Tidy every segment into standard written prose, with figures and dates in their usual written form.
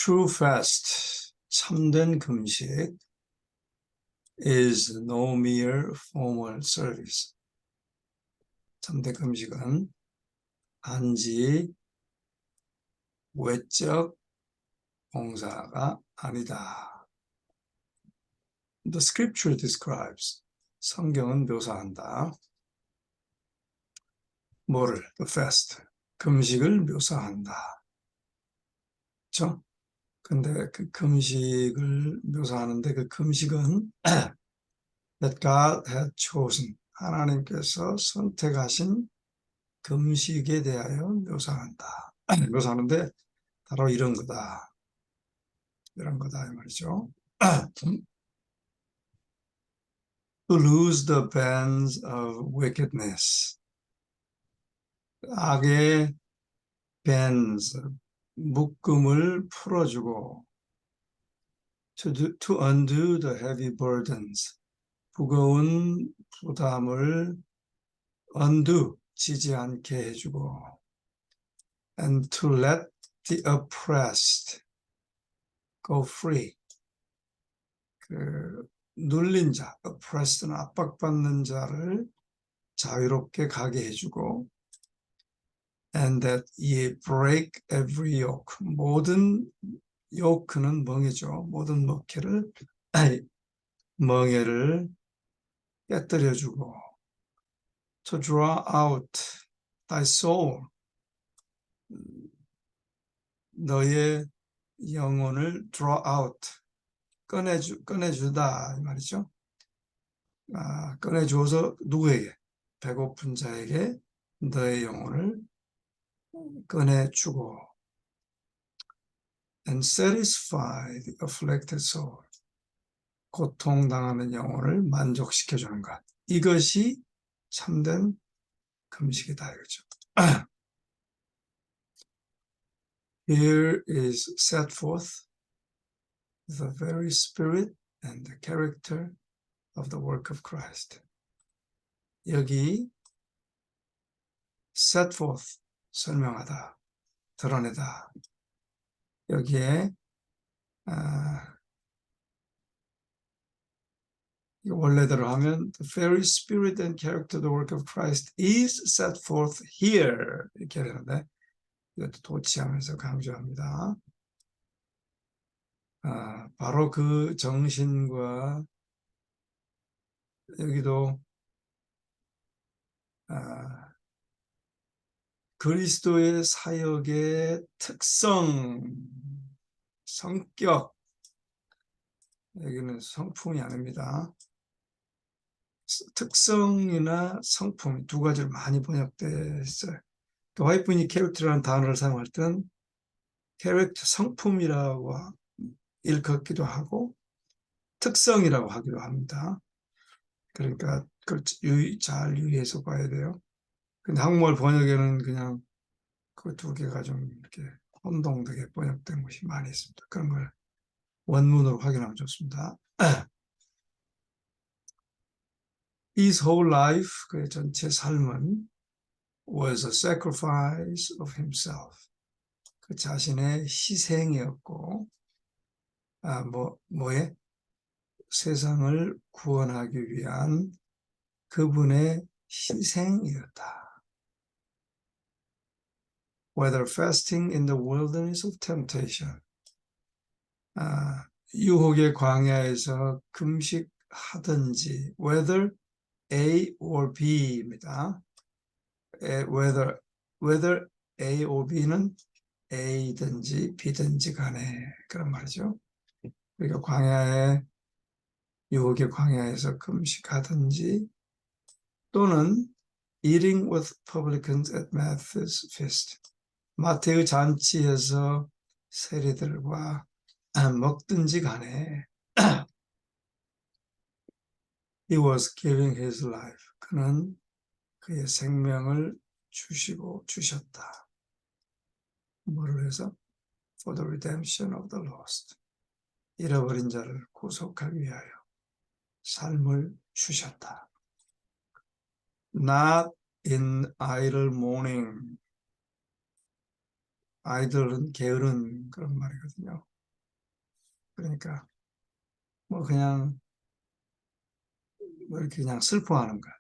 true fast, 참된 금식 is no mere formal service. 참된 금식은 단지 외적 봉사가 아니다. The scripture describes, 성경은 묘사한다. 뭐를? The fast, 금식을 묘사한다. 그렇죠? 근데 그 금식을 묘사하는데 그 금식은 that God had chosen, 하나님께서 선택하신 금식에 대하여 묘사한다. 묘사하는데 바로 이런 거다. 이런 거다 이 말이죠. To loose the bands of wickedness. 악의 bands, 묶음을 풀어주고 to undo the heavy burdens. 무거운 부담을 undo, 지지 않게 해주고 and to let the oppressed go free. 그 눌린 자, oppressed는 압박받는 자를 자유롭게 가게 해주고 and that ye break every yoke. 모든 yoke는 멍에죠. 모든 멍에를 깨뜨려주고 to draw out thy soul. 너의 영혼을 draw out, 꺼내주다 이 말이죠. 꺼내주어서 누구에게? 배고픈 자에게 너의 영혼을 꺼내주고 and satisfy the afflicted soul. 고통당하는 영혼을 만족시켜주는 것. 이것이 참된 금식이다 이거죠. Here is set forth the very spirit and the character of the work of Christ. 여기 set forth, 설명하다, 드러내다. 여기에 원래대로 하면 the very spirit and character of the work of Christ is set forth here 이렇게 되는데 이것도 도치하면서 강조합니다. 바로 그 정신과 여기도 그리스도의 사역의 특성, 성격, 여기는 성품이 아닙니다. 특성이나 성품 두 가지로 많이 번역되어 있어요. 화이트분이 캐릭터라는 단어를 사용할 때는 캐릭터 성품이라고 일컫기도 하고 특성이라고 하기도 합니다. 그러니까 그걸 잘 유의해서 봐야 돼요. 근데 한국말 번역에는 그냥 그 두 개가 좀 이렇게 혼동되게 번역된 것이 많이 있습니다. 그런 걸 원문으로 확인하면 좋습니다. His whole life, 그의 전체 삶은 was a sacrifice of himself. 그 자신의 희생이었고, 뭐에? 세상을 구원하기 위한 그분의 희생이었다. Whether fasting in the wilderness of temptation, 유혹의 광야에서 금식하든지, whether A or B입니다. whether A or B는 A든지 B든지 간에 그런 말이죠. 그러니까 유혹의 광야에서 금식하든지 또는 eating with publicans at Matthew's feast, 마태의 잔치에서 세리들과 먹든지 간에 He was giving his life. 그는 그의 생명을 주셨다. 뭐를 해서? For the redemption of the lost. 잃어버린 자를 구속하기 위하여 삶을 주셨다. Not in idle mourning. idle은 게으른 그런 말이거든요. 그러니까 뭐 그냥 뭐 이렇게 그냥 슬퍼하는 거야.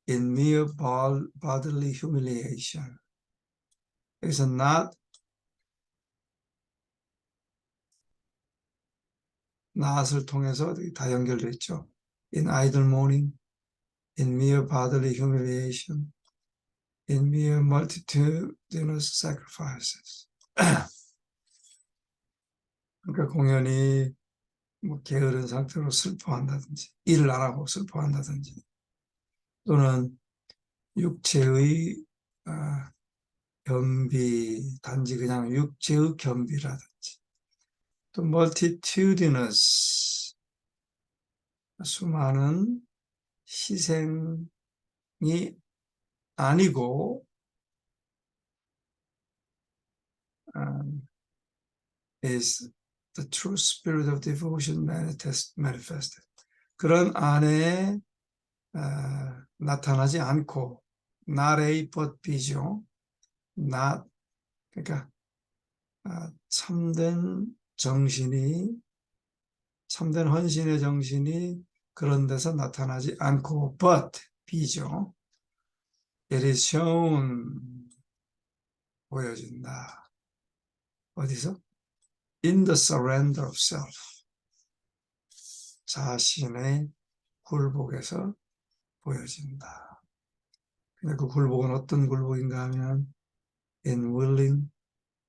In mere bodily humiliation. 여기서 not, not을 통해서 다 연결되어 있죠. In idle mourning, in mere bodily humiliation, in mere multitudinous sacrifices. 그러니까 공연히 뭐 게으른 상태로 슬퍼한다든지, 일을 안 하고 슬퍼한다든지, 또는 육체의 겸비, 단지 그냥 육체의 겸비라든지, 또 multitudinous, 수많은 희생이 아니고 is the true spirit of devotion manifested. 그런 안에 나타나지 않고 not A but B죠. not, 그러니까 참된 정신이, 참된 헌신의 정신이 그런 데서 나타나지 않고 but B죠. It is shown, 보여진다. 어디서? In the surrender of self. 자신의 굴복에서 보여진다. 근데 그 굴복은 어떤 굴복인가 하면 in willing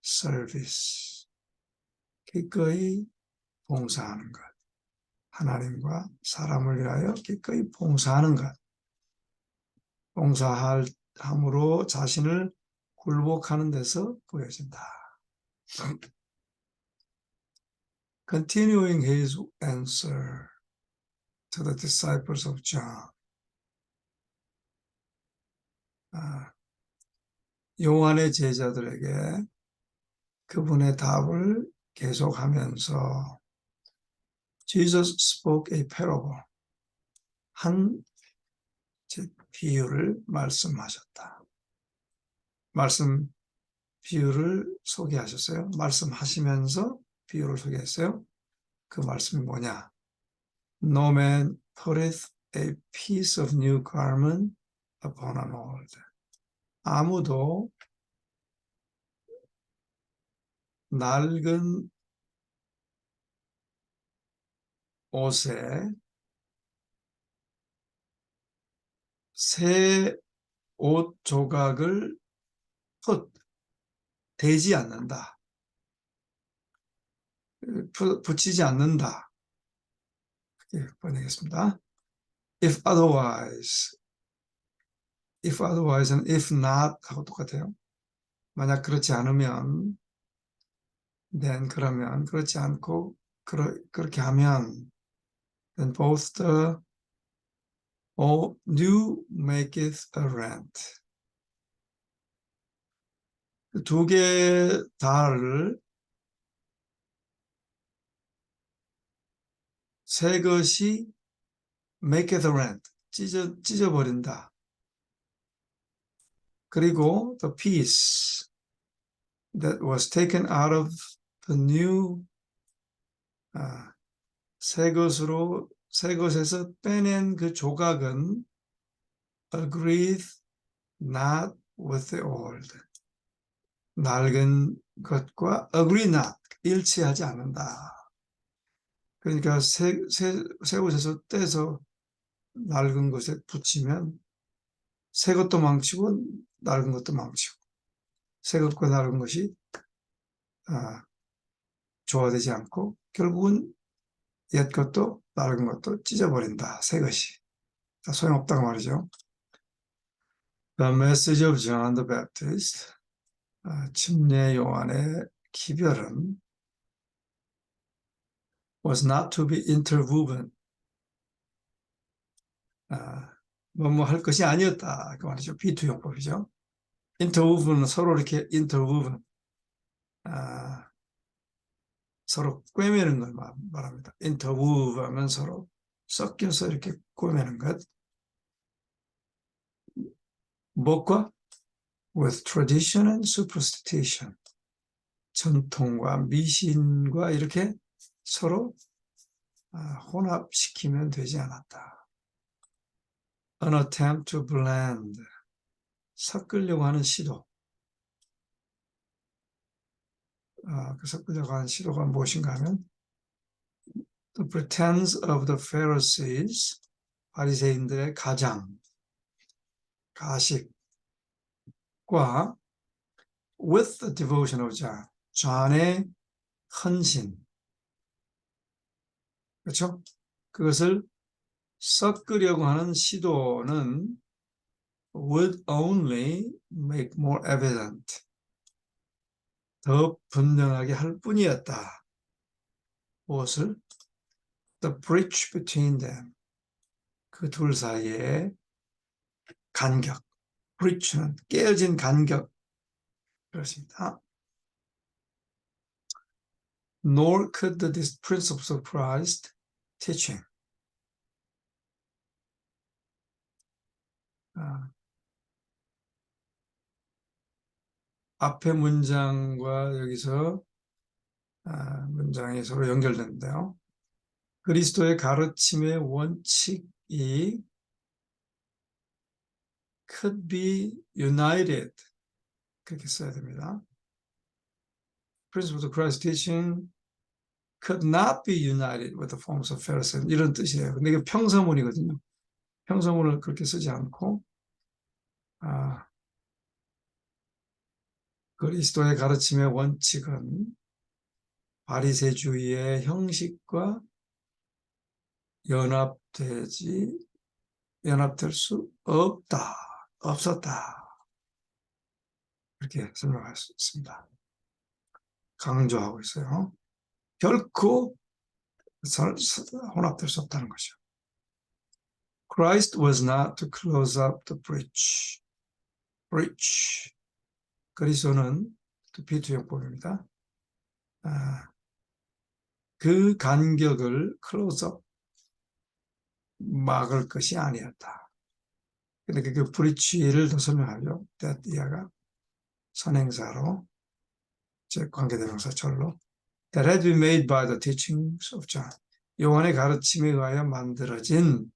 service. 기꺼이 봉사하는 것. 하나님과 사람을 위하여 기꺼이 봉사하는 것. 봉사함으로 자신을 굴복하는 데서 보여진다. Continuing his answer to the disciples of John. 요한의 제자들에게 그분의 답을 계속하면서 Jesus spoke a parable. 한 비유를 말씀하셨다. 비유를 소개하셨어요. 말씀하시면서 비유를 소개했어요. 그 말씀이 뭐냐? No man putteth a piece of new garment upon an old. 아무도 낡은 옷에 새 옷 조각을 대지 않는다. 붙이지 않는다. 그렇게 번역했습니다. If otherwise는 if not 하고 똑같아요. 만약 그렇지 않으면, then 그러면, 그렇지 않고 그렇게 하면, then both the new maketh a rent. 두 개 다를 새 것이 maketh a rent. 찢어버린다. 그리고 the piece that was taken out of the new, 새 것에서 빼낸 그 조각은 agreeth not with the old. 낡은 것과 agree not, 일치하지 않는다. 그러니까 새 옷에서 떼서 낡은 것에 붙이면 새 것도 망치고 낡은 것도 망치고, 새 것과 낡은 것이 조화되지 않고 결국은 옛 것도 낡은 것도 찢어버린다. 새 것이. 다 소용없다고 말이죠. The message of John the Baptist, 침례 요한의 기별은 was not to be interwoven. 뭐뭐 할 것이 아니었다. 그 말이죠. 비투용법이죠. interwoven은 서로 이렇게 interwoven, 서로 꿰매는 걸 말합니다. interwove 하면 서로 섞여서 이렇게 꿰매는 것. 무엇과? With tradition and superstition. 전통과 미신과 이렇게 서로 혼합시키면 되지 않았다. An attempt to blend. 섞으려고 하는 시도. 그 섞으려고 하는 시도가 무엇인가 하면 The pretense of the Pharisees, 바리새인들의 가식과 with the devotion of John, 존의 헌신, 그렇죠? 그것을 섞으려고 하는 시도는 would only make more evident, 더 분명하게 할 뿐이었다. 무엇을? The breach between them, 그 둘 사이의 간격, breach는 깨어진 간격, 그렇습니다. Nor could the principles of Christ teaching. 앞에 문장과 여기서 문장이 서로 연결되는데요. 그리스도의 가르침의 원칙이 could be united, 그렇게 써야 됩니다. Principles of Christ's teaching could not be united with the forms of Pharisee, 이런 뜻이에요. 근데 이게 평서문이거든요. 평서문을 그렇게 쓰지 않고 그리스도의 가르침의 원칙은 바리새주의의 형식과 연합될 수 없었다. 이렇게 설명할 수 있습니다. 강조하고 있어요. 결코 혼합될 수 없다는 것이죠. Christ was not to close up the breach. 그리스도는 비투영법입니다. 그 간격을 close up, 막을 것이 아니었다. 근데 그 breach를 더 설명하죠. that 이하가 선행사로, 관계대명사 절로 that had been made by the teachings of John. 요한의 가르침에 의하여 만들어진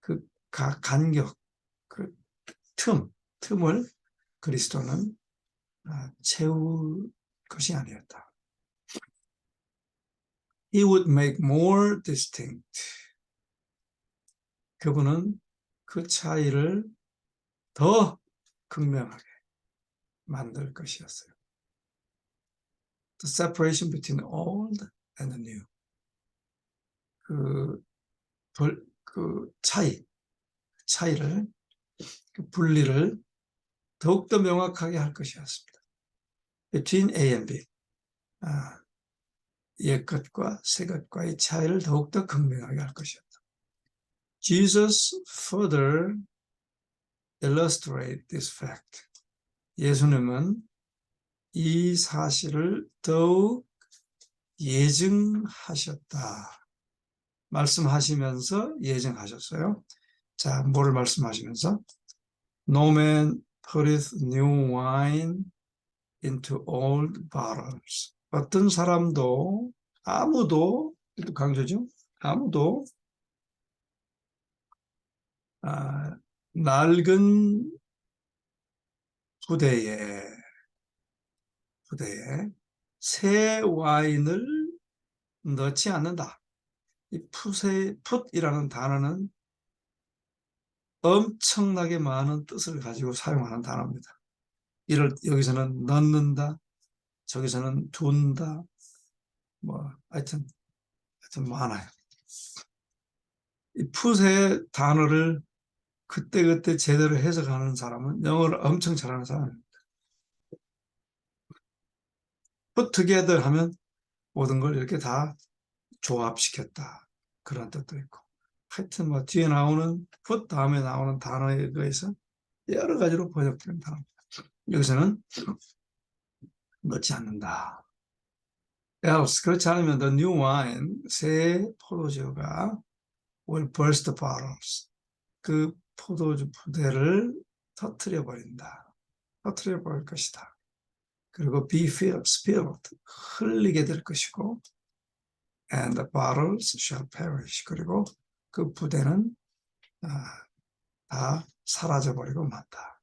그 간격, 그 틈을 그리스도는 채울 것이 아니었다. He would make more distinct. 그분은 그 차이를 더 극명하게 만들 것이었어요. The separation between the old and the new. 그 차이를, 그 분리를 더욱더 명확하게 할 것이었습니다. Between A and B. 옛 것과 새 것과의 차이를 더욱더 극명하게 할 것이었다. Jesus further illustrate this fact. 예수님은 이 사실을 더욱 예증하셨다. 말씀하시면서 예증하셨어요. 자, 뭐를 말씀하시면서? No man putteth new wine into old bottles. 어떤 사람도, 아무도, 이것도 강조죠? 아무도 낡은 부대에 새 와인을 넣지 않는다. 이 풋이라는 단어는 엄청나게 많은 뜻을 가지고 사용하는 단어입니다. 여기서는 넣는다, 저기서는 둔다, 하여튼 많아요. 이 풋의 단어를 그때그때 제대로 해석하는 사람은 영어를 엄청 잘하는 사람입니다. put together 하면 모든 걸 이렇게 다 조합시켰다. 그런 뜻도 있고. 하여튼 뒤에 나오는 put 다음에 나오는 단어에 의해서 여러 가지로 번역된 단어입니다. 여기서는 넣지 않는다. else, 그렇지 않으면 the new wine, 새 포도주가 will burst the bottles. 그 포도주 부대를 터뜨려 버릴 것이다. 그리고 be spilled, 흘리게 될 것이고, and the bottles shall perish. 그리고 그 부대는 다 사라져버리고 만다.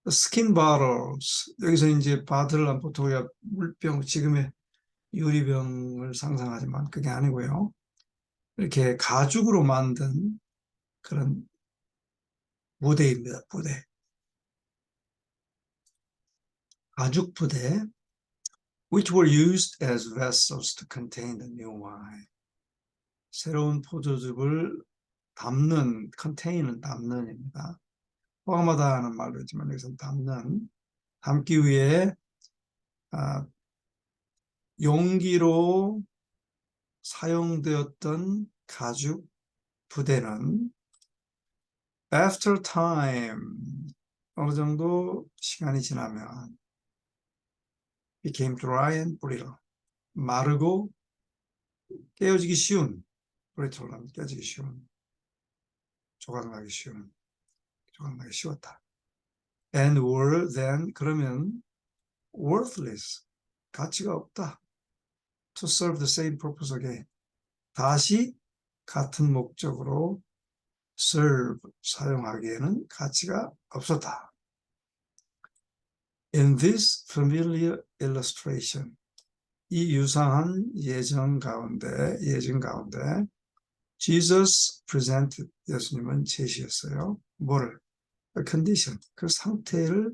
스킨 bottles, 여기서 이제 바틀은 보통 우리가 물병, 지금의 유리병을 상상하지만 그게 아니고요. 이렇게 가죽으로 만든 그런 부대입니다. 부대. 가죽 부대. which were used as vessels to contain the new wine. 새로운 포도즙을 담는, contain은 담는입니다. 포함하다는 말로 했지만 여기서는 담는, 담기 위해 용기로 사용되었던 가죽 부대는 after time, 어느 정도 시간이 지나면 became dry and brittle, 마르고 깨어지기 쉬운, brittle는 깨지기 쉬운, 조각나기 쉬웠다. and were then, 그러면 worthless, 가치가 없다. to serve the same purpose again, 다시 같은 목적으로 serve, 사용하기에는 가치가 없었다. In this familiar illustration, 이 유사한 예증 가운데 Jesus presented, 예수님은 제시했어요. 뭐를? A condition, 그 상태를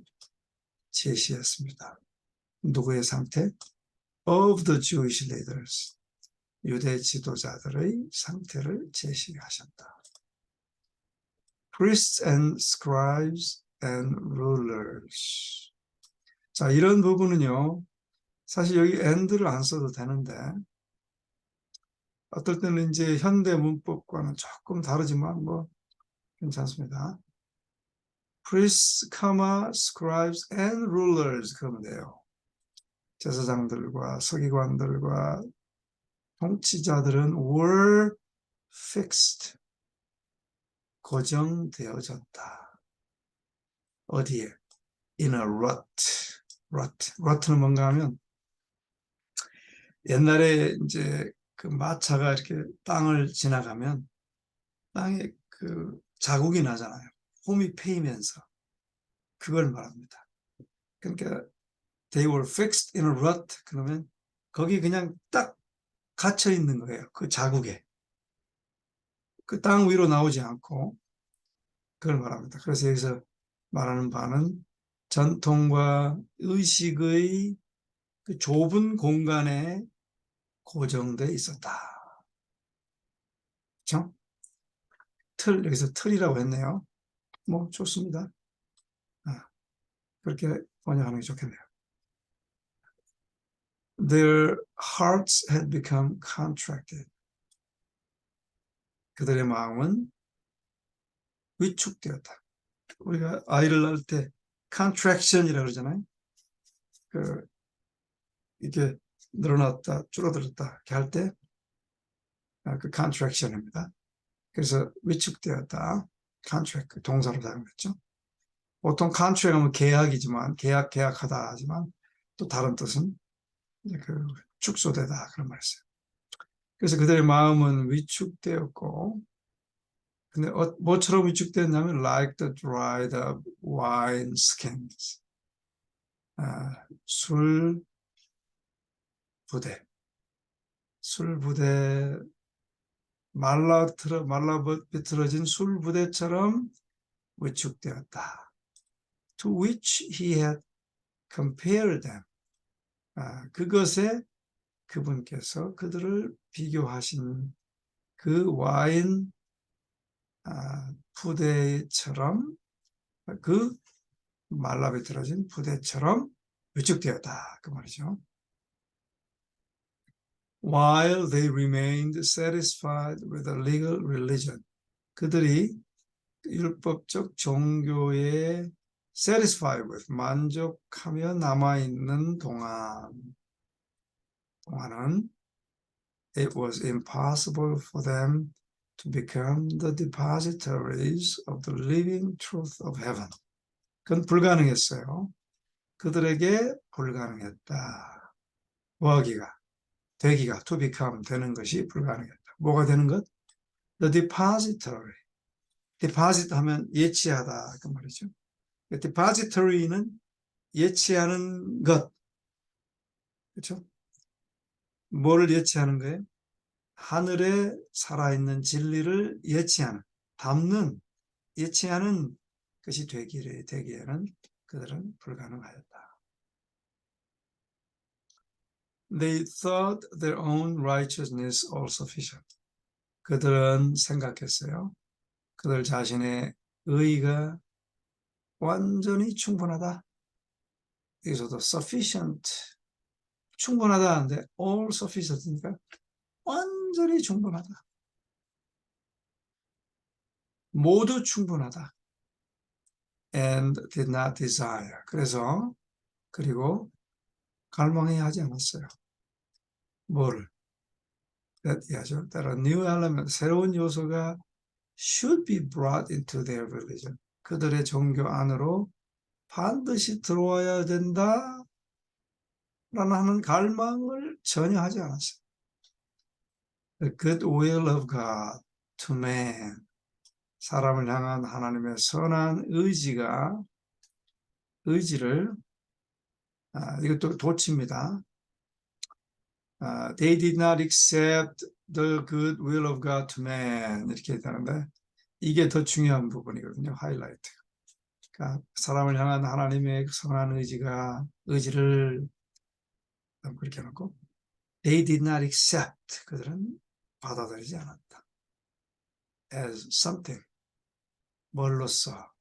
제시했습니다. 누구의 상태? Of the Jewish leaders, 유대 지도자들의 상태를 제시하셨다. Priests and scribes and rulers. 자, 이런 부분은요, 사실 여기 and를 안 써도 되는데, 어떨 때는 이제 현대 문법과는 조금 다르지만 뭐 괜찮습니다. Priests, scribes and rulers 그러면 돼요. 제사장들과 서기관들과 통치자들은 were fixed, 고정되어졌다. 어디에? In a rut는 뭔가 하면 옛날에 이제 그 마차가 이렇게 땅을 지나가면 땅에 그 자국이 나잖아요. 홈이 패이면서 그걸 말합니다. 그러니까 they were fixed in a rut, 그러면 거기 그냥 딱 갇혀 있는 거예요. 그 자국에. 그 땅 위로 나오지 않고 그걸 말합니다. 그래서 여기서 말하는 바는 전통과 의식의 그 좁은 공간에 고정돼 있었다. 그렇죠? 여기서 틀이라고 했네요. 뭐 좋습니다. 그렇게 번역하는 게 좋겠네요. Their hearts had become contracted. 그들의 마음은 위축되었다. 우리가 아이를 낳을 때 contraction이라고 그러잖아요. 이게 늘어났다, 줄어들었다 이렇게 할 때 그 contraction입니다. 그래서 위축되었다. contract, 동사로 사용했죠. 보통 contract 하면 계약이지만 계약하다 하지만 또 다른 뜻은 이제 그 축소되다 그런 말을 써요. 그래서 그들의 마음은 위축되었고, 근데 뭐처럼 위축되었냐면 like the dried up wine skins, 술 부대, 말라 비틀어진 술 부대처럼 위축되었다. To which he had compared them. 그것에 그분께서 그들을 비교하신 그 와인 부대처럼, 그 말라 비틀어진 부대처럼 위축되었다 그 말이죠. While they remained satisfied with a legal religion, 그들이 율법적 종교에 satisfied with, 만족하며 남아있는 동안은 it was impossible for them to become the depositories of the living truth of heaven. 그건 불가능했어요. 그들에게 불가능했다. 뭐하기가, 되기가, to become, 되는 것이 불가능했다. 뭐가 되는 것? The depository. deposit 하면 예치하다 그 말이죠. depository는 예치하는 것. 그렇죠? 뭐를 예치하는 거예요? 하늘에 살아있는 진리를 예치하는, 담는, 예치하는 것이 되기에는 그들은 불가능하였다. They thought their own righteousness all sufficient. 그들은 생각했어요. 그들 자신의 의의가 완전히 충분하다. 여기서도 sufficient, 충분하다 하는데 all sufficient니까 완전히 충분하다. 모두 충분하다. And did not desire. 그리고 갈망해야 하지 않았어요. 뭐를? That a new element, 새로운 요소가 should be brought into their religion. 그들의 종교 안으로 반드시 들어와야 된다 라는 갈망을 전혀 하지 않았어요. The good will of God to man. 사람을 향한 하나님의 선한 의지를, 이것도 도치입니다. They did not accept the good will of God to man. 이렇게 되는데, 이게 더 중요한 부분이거든요. 하이라이트. 그러니까 사람을 향한 하나님의 선한 의지를 그렇게 해놓고, They did not accept. 그들은 받아들이지 않았다. As something. 뭘로써.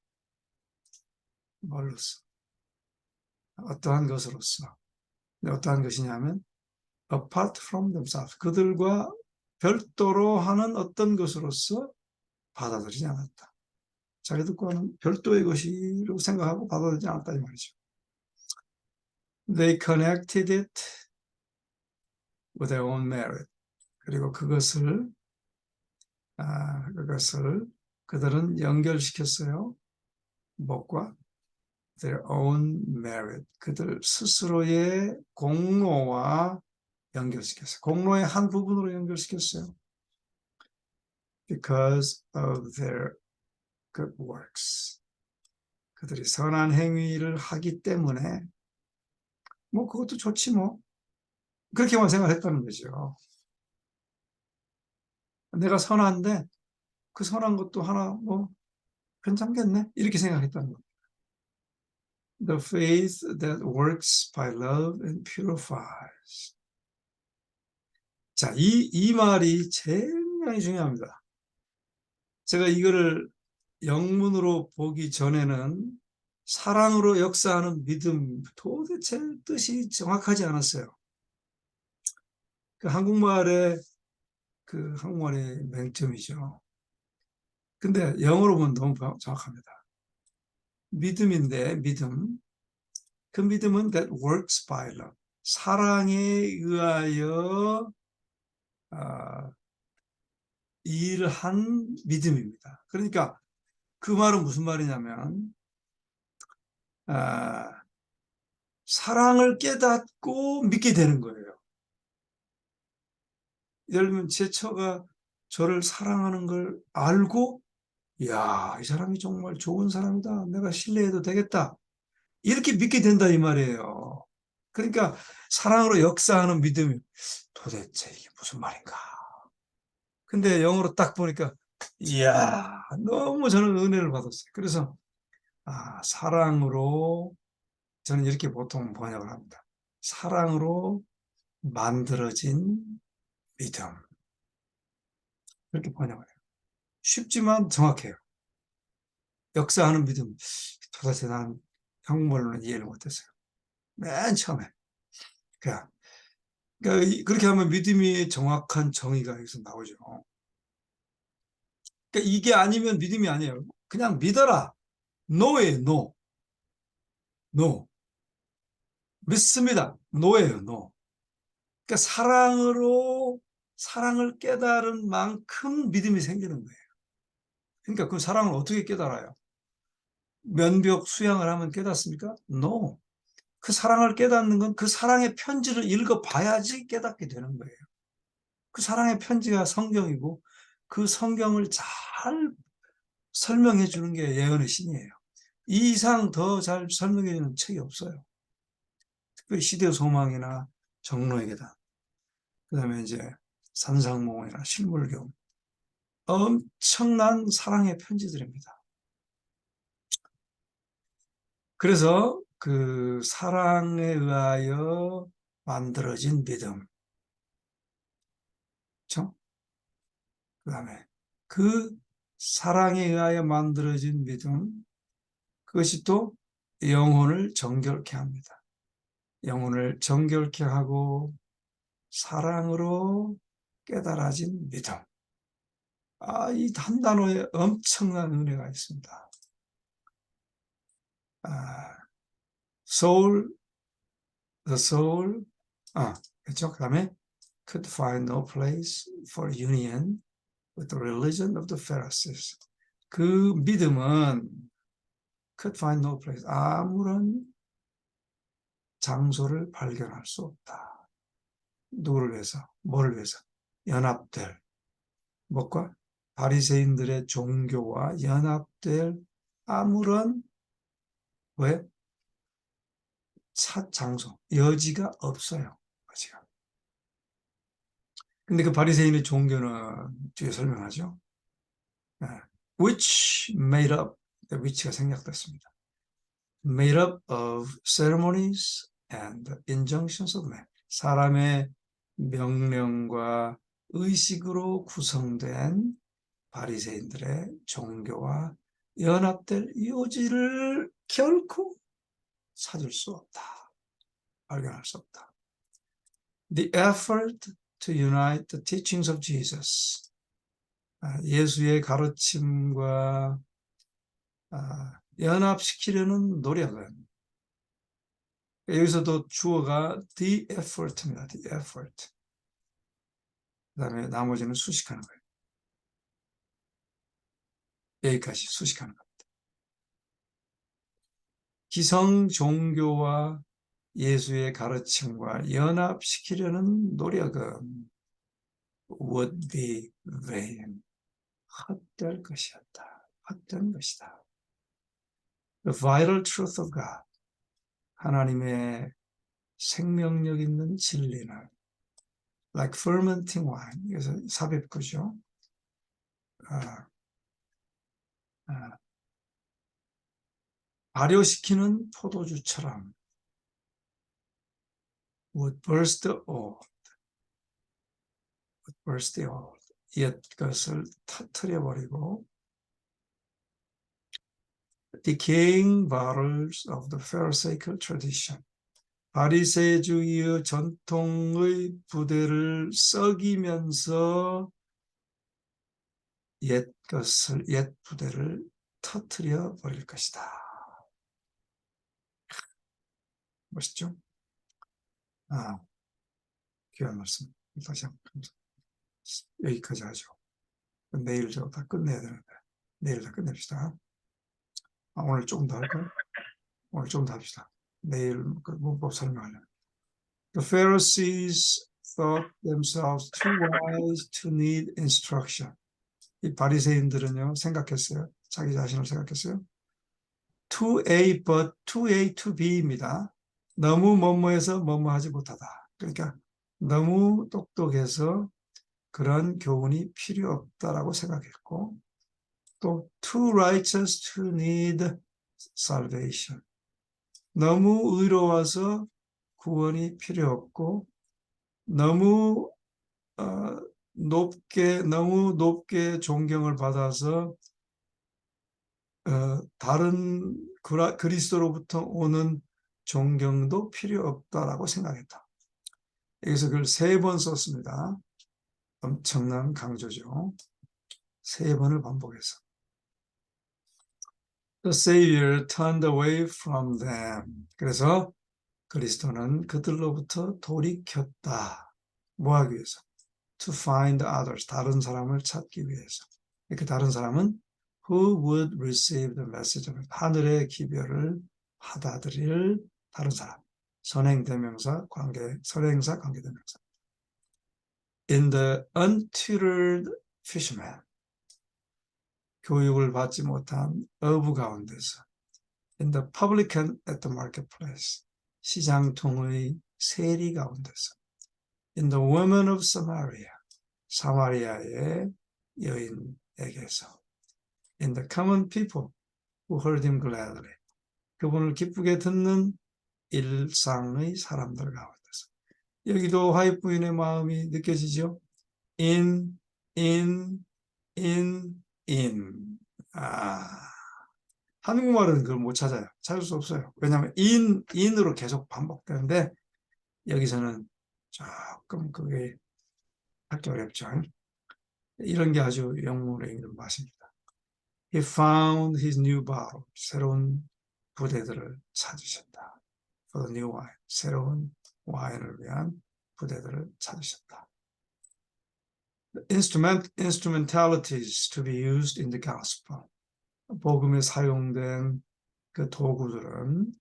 어떠한 것으로서. 어떠한 것이냐면 apart from themselves. 그들과 별도로 하는 어떤 것으로서 받아들이지 않았다. 자기들과는 별도의 것이라고 생각하고 받아들이지 않았다 이 말이죠. They connected it with their own merit. 그리고 그것을 그들은 연결시켰어요. 무엇과? Their own merit. 그들 스스로의 공로와 연결시켰어요. 공로의 한 부분으로 연결시켰어요. Because of their good works. 그들이 선한 행위를 하기 때문에 뭐 그것도 좋지 뭐. 그렇게만 생각했다는 거죠. 내가 선한데 그 선한 것도 하나 뭐 괜찮겠네 이렇게 생각했다는 겁니다. The faith that works by love and purifies. 자, 이 말이 굉장히 중요합니다. 제가 이거를 영문으로 보기 전에는 사랑으로 역사하는 믿음 도대체 뜻이 정확하지 않았어요. 한국말의 맹점이죠. 근데 영어로 보면 너무 정확합니다. 믿음인데 믿음. 그 믿음은 that works by love. 사랑에 의하여 일한 믿음입니다. 그러니까 그 말은 무슨 말이냐면 사랑을 깨닫고 믿게 되는 거예요. 예를 들면 제 처가 저를 사랑하는 걸 알고 이야, 이 사람이 정말 좋은 사람이다. 내가 신뢰해도 되겠다. 이렇게 믿게 된다 이 말이에요. 그러니까 사랑으로 역사하는 믿음이 도대체 이게 무슨 말인가. 근데 영어로 딱 보니까 이야, 너무 저는 은혜를 받았어요. 그래서 사랑으로 저는 이렇게 보통 번역을 합니다. 사랑으로 만들어진 믿음. 이렇게 번역을 해요. 쉽지만 정확해요. 역사하는 믿음. 도대체 나는 한국말로는 이해를 못했어요. 맨 처음에. 그러니까 그렇게 하면 믿음이 정확한 정의가 여기서 나오죠. 그러니까 이게 아니면 믿음이 아니에요. 그냥 믿어라. no예요, no. no. 믿습니다. no예요, no. 그러니까 사랑을 깨달은 만큼 믿음이 생기는 거예요. 그러니까 그 사랑을 어떻게 깨달아요? 면벽 수양을 하면 깨닫습니까? No. 그 사랑을 깨닫는 건 그 사랑의 편지를 읽어봐야지 깨닫게 되는 거예요. 그 사랑의 편지가 성경이고 그 성경을 잘 설명해 주는 게 예언의 신이에요. 이 이상 더 잘 설명해 주는 책이 없어요. 특별히 시대 소망이나 정로의 계단, 그 다음에 이제 산상몽이나 실물경, 엄청난 사랑의 편지들입니다. 그래서 그 사랑에 의하여 만들어진 믿음, 그렇죠? 그 다음에 그 사랑에 의하여 만들어진 믿음, 그것이 또 영혼을 정결케 합니다. 영혼을 정결케 하고 사랑으로 깨달아진 믿음. 이 한 단어에 엄청난 은혜가 있습니다. soul, the soul, 그렇죠? 그 다음에 could find no place for union with the religion of the Pharisees. 그 믿음은 could find no place, 아무런 장소를 발견할 수 없다. 누구를 위해서? 뭐를 위해서? 연합될, 뭐과? 바리새인들의 종교와 연합될 아무런, 왜? 장소, 여지가 없어요. 여지가. 근데 그 바리새인의 종교는 뒤에 설명하죠. which made up, which가 생략됐습니다. made up of ceremonies and injunctions of men. 사람의 명령과 의식으로 구성된 바리새인들의 종교와 연합될 요지를 결코 찾을 수 없다. 발견할 수 없다. The effort to unite the teachings of Jesus. 예수의 가르침과 연합시키려는 노력은, 여기서도 주어가 the effort입니다. the effort. 그 다음에 나머지는 수식하는 거예요. 여기까지 수식하는 겁니다. 기성 종교와 예수의 가르침과 연합시키려는 노력은 would be vain. 헛될 것이었다. 헛된 것이다. The vital truth of God. 하나님의 생명력 있는 진리는 like fermenting wine. 그래서 삽입구죠. 발효시키는 포도주처럼 would burst the old. would burst the old. 옛 것을 터뜨려버리고 decaying bottles of the Pharisaical tradition. 바리새주의의 전통의 부대를 썩이면서 옛 부대를 터뜨려 버릴 것이다. 멋있죠? 귀한 말씀. 다시 한번 여기까지 하죠. 내일 저 다 끝내야 되는데 내일 다 끝냅시다. 오늘 조금 더 할까요? 오늘 좀 더 합시다. 내일 그 문법 설명하려면. The Pharisees thought themselves too wise to need instruction. 이 바리새인들은요, 생각했어요. 자기 자신을 생각했어요. to A but to A to B입니다. 너무 뭐뭐해서 뭐뭐하지 못하다. 그러니까 너무 똑똑해서 그런 교훈이 필요 없다라고 생각했고, 또 too righteous to need salvation. 너무 의로워서 구원이 필요 없고, 너무 높게 존경을 받아서 다른 그리스도로부터 오는 존경도 필요 없다라고 생각했다. 여기서 그걸 3번 썼습니다. 엄청난 강조죠. 3번을 반복해서. The Savior turned away from them. 그래서 그리스도는 그들로부터 돌이켰다. 뭐 하기 위해서? To find others. 다른 사람을 찾기 위해서. 그 다른 사람은 who would receive the message of 하늘의 기별을 받아들일 다른 사람. 선행대명사, 선행사, 관계대명사. In the untutored fisherman, 교육을 받지 못한 어부 가운데서. In the publican at the marketplace, 시장통의 세리 가운데서. In the woman of Samaria, 사마리아의 여인에게서. In the common people who heard him gladly, 그분을 기쁘게 듣는 일상의 사람들 가운데서. 여기도 화이트 부인의 마음이 느껴지죠? in. 한국말은 그걸 못 찾아요. 찾을 수 없어요. 왜냐하면 in으로 계속 반복되는데 여기서는 조금 그게 하기 어렵죠. 이런 게 아주 영문에 있는 맛입니다. He found his new bottle, 새로운 부대들을 찾으셨다. For the new wine, 새로운 와인을 위한 부대들을 찾으셨다. Instrumentalities to be used in the gospel. 복음에 사용된 그 도구들은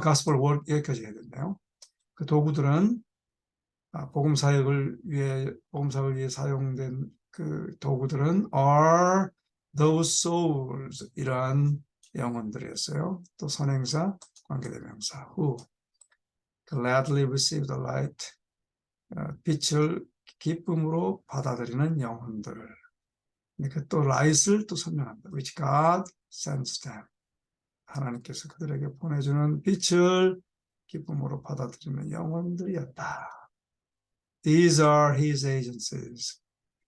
gospel word 여기까지 해야 되네요. 그 도구들은 복음 사역을 위해 사용된 그 도구들은 are those souls, 이러한 영혼들이었어요. 또 선행사, 관계대명사 who gladly receive the light, 빛을 기쁨으로 받아들이는 영혼들. 그러니까 또 light을 또 설명합니다. which God sends them. 하나님께서 그들에게 보내주는 빛을 기쁨으로 받아들이는 영혼들이었다. These are his agencies.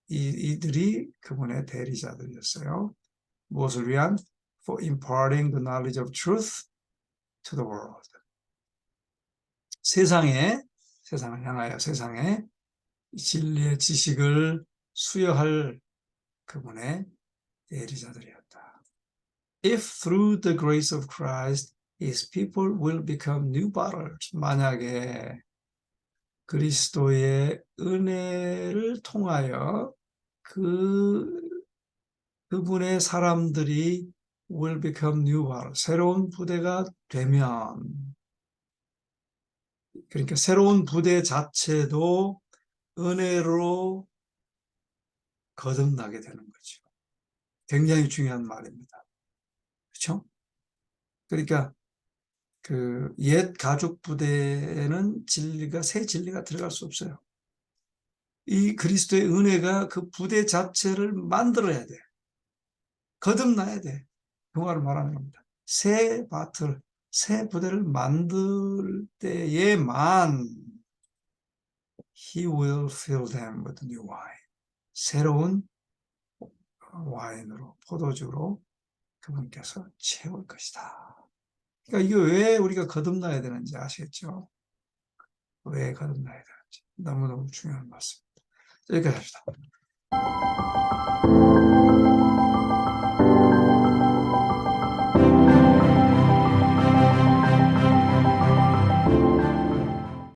이들이 그분의 대리자들이었어요. 무엇을 위한? For imparting the knowledge of truth to the world. 세상을 향하여 세상에 진리의 지식을 수여할 그분의 대리자들이었다. If through the grace of Christ his people will become new bottles. 만약에 그리스도의 은혜를 통하여 그분의 사람들이 will become new bottles. 새로운 부대가 되면, 그러니까 새로운 부대 자체도 은혜로 거듭나게 되는 거죠. 굉장히 중요한 말입니다. 그렇죠? 그러니까 그 옛 가죽 부대에는 새 진리가 들어갈 수 없어요. 이 그리스도의 은혜가 그 부대 자체를 만들어야 돼. 거듭나야 돼. 그 말을 말하는 겁니다. 새 부대를 만들 때에만 He will fill them with new wine. 새로운 와인으로, 포도주로 그분께서 채울 것이다. 그러니까 이게 왜 우리가 거듭나야 되는지 아시겠죠? 왜 거듭나야 되는지. 너무너무 중요한 말씀입니다. 여기까지 합시다.